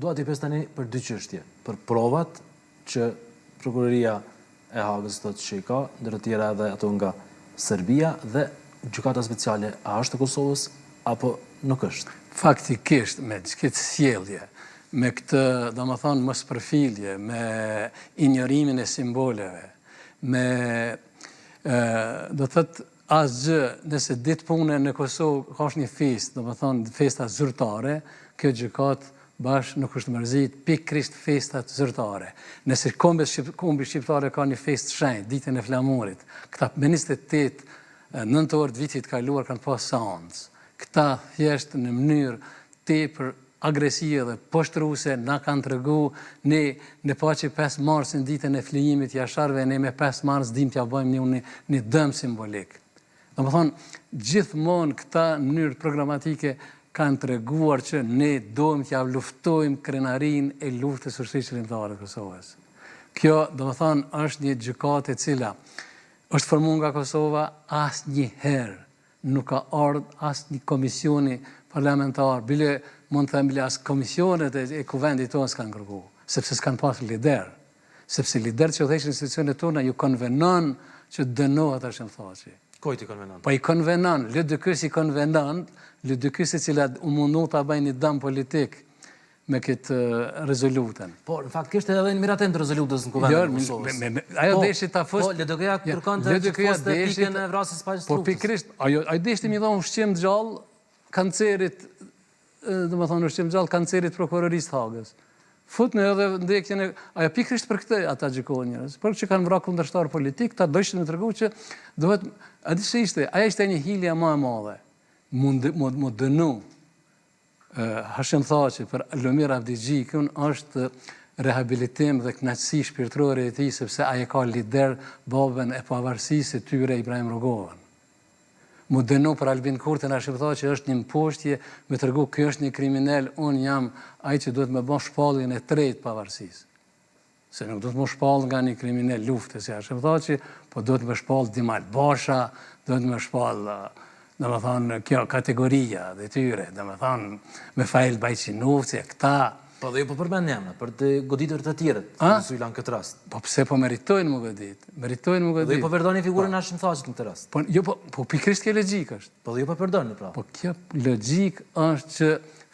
Dua t'i pyes tani për dy çështje, për provat që prokuroria e Hagës thotë që i ka, ndër të tjera edhe ato nga Serbia dhe gjykata speciale, a është e Kosovës apo nuk është? Faktikisht me këtë sjellje, me këtë, domethënë, mospërfilje, me injorimin e simboleve, me do thotë asgjë, nëse ditë pune në Kosovë ka një festë, domethënë festa zyrtare, kjo gjykatë bashkë nuk është mërzit pikërisht festat zyrtare. Nëse kombi shqiptare ka një festë shenjtë, ditën e flamurit, këta me 28 nëntor të vitit kaluar kanë pas seancë. Këta thjesht në mënyrë tepër agresive dhe poshtruese na kanë tregu ne në paçi 5 marsin ditën e flijimit jasharëve, ne me 5 mars dim t'ja bëjmë një dëm simbolik. Domethënë, gjithmonë këta në mënyrë programatike kanë treguar që ne dojmë t'ja luftojmë krenarinë e luftës së Shoqërisë Shërbimtare të Kosovës. Kjo, domethënë, është një gjykatë e cila është formuar nga Kosova, asnjëherë nuk ka ardhur asnjë komisioni parlamentar, bile mund të them bile as komisionet e kuvendit tonë s'kanë kërkuar, sepse s'kanë pasur lider. Sepse lider që udhëheqin institucionet tona ju konvenon që dënohet Hashim Thaçi. Kujt i konvenon? Po i konvenon, LDK-s i konvenon, LDK-s e cila u mundu ta bëjnë një dëm politik me këtë rezolutën. Po, në fakt kishte edhe një miratim të rezolutës në kuvendin e Kosovës. Ajo deshi ta fos. Po, LDK-ja kërkonte që foste pikën e vrasjes së paqes Po pikërisht, ajo deshti më dhon ushqim të gjallë kancerit, domethënë ushqim të gjallë kancerit prokurorisë të Hagës. Futën edhe ndekjen e ajo pikërisht për këtë ata gjykojnë njerëz. Por që kanë vrarë kundërshtar politik, ta dëshin të treguar që duhet, a di se ishte, ajo ishte një hilje më e madhe. Mund dënu Hashim Thaçi për Lumir Avdigjikun është rehabilitim dhe kënaqësi shpirtërore e tij, sepse ai ka lider babën e pavarësisë së tyre Ibrahim Rogovën. Mu dënu për Albin Kurtin Hashim Thaçi është një mposhtje, me tregu ky është një kriminal, unë jam ai që duhet me bën shpalljen e tretë pavarësisë. Se nuk duhet më shpall nga një kriminal lufte si Hashim Thaçi, po duhet me shpall Dimal Basha, duhet me shpall domethënë kjo kategoria dhe tyre, domethënë me Fail Bajqinovci, këta. Po dhe ju po përmend emra për të goditur të tjerët, nëse u lan këtë rast. Po pse po meritojnë më godit? Meritojnë më godit. Dhe ju po përdorni figurën Hashim Thaçit në këtë rast. Po jo po pikërisht kjo logjik është. Po dhe ju po përdorni pra. Po kjo logjik është që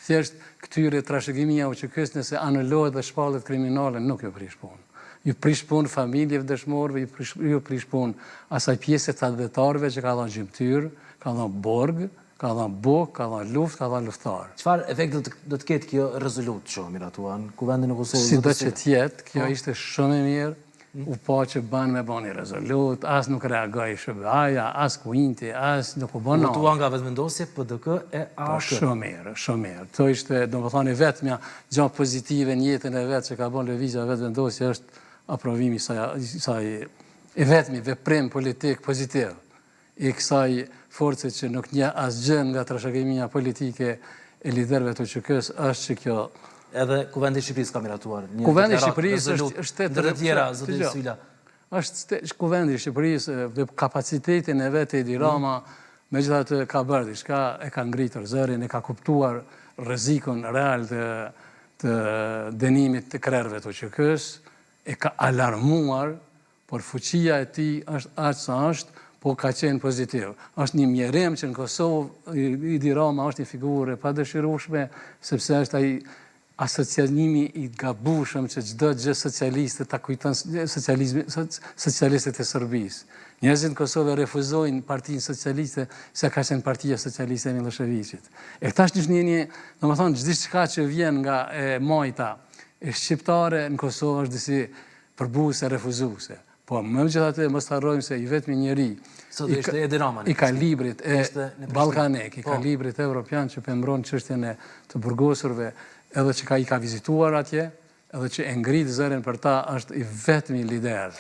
thjesht këtyre trashëgimia UÇK-s nëse anulohet dhe shpallet kriminale nuk ju prish punë. Ju prish punë familjeve dëshmorëve, ju prish punë asaj pjesë të advetarëve që ka dhënë gjymtyr, ka dhënë borg, ka dhënë buk, ka dhënë luftë, ka dhënë luftar. Çfarë efekti do të ketë kjo rezolutë që miratuan kuvendin e Kosovës? Sido që tjetë, kjo ishte shumë e mirë, u pa që banë me bani rezolutë, as nuk reagoj SBA-ja, as Kuinti, as nuk u banë. Votuan nga vetëvendosje PDK e AK. Shumë mirë, shumë mirë. To ishte, domethënë, vetmja gjë pozitive në jetën e vetë që ka bën lëvizja vetëvendosje është aprovimi saj e vetmi veprim politik pozitiv i kësaj force që nuk nje asgjë nga trashëgimia politike e liderëve të UÇK-s është që kjo. Edhe Kuvendi i Shqipërisë ka miratuar. Kuvendi i Shqipërisë është ndër të tjera, zoti Sylla. Është Kuvendi i Shqipërisë me kapacitetin e vetë Edi Rama, megjithatë ka bërë diçka, e ka ngritur zërin, e ka kuptuar rrezikun real të dënimit të krerëve të UÇK-s, e ka alarmuar, por fuqia e tij është aq sa është, po ka qenë pozitiv. Është një mjerim që në Kosovë Edi Rama është një figurë e padëshirueshme, sepse është ai asocialimi i gabueshëm që çdo gjë socialiste ta kujton socialistët e Serbisë. Njerëzit në Kosovë refuzojnë Partinë Socialiste se ka qenë Partia Socialiste e Miloševićit. E këta është një, domethënë çdiçka që vjen nga majta e shqiptare në Kosovë është disi përbuese, refuzuese. Po, megjithatë mos harrojmë se i vetmi njeri i kalibrit e ballkanik, i kalibrit evropian që pemëron çështjen e të burgosurve, edhe që i ka vizituar atje, edhe që e ngrit zërin për ta, është i vetmi lider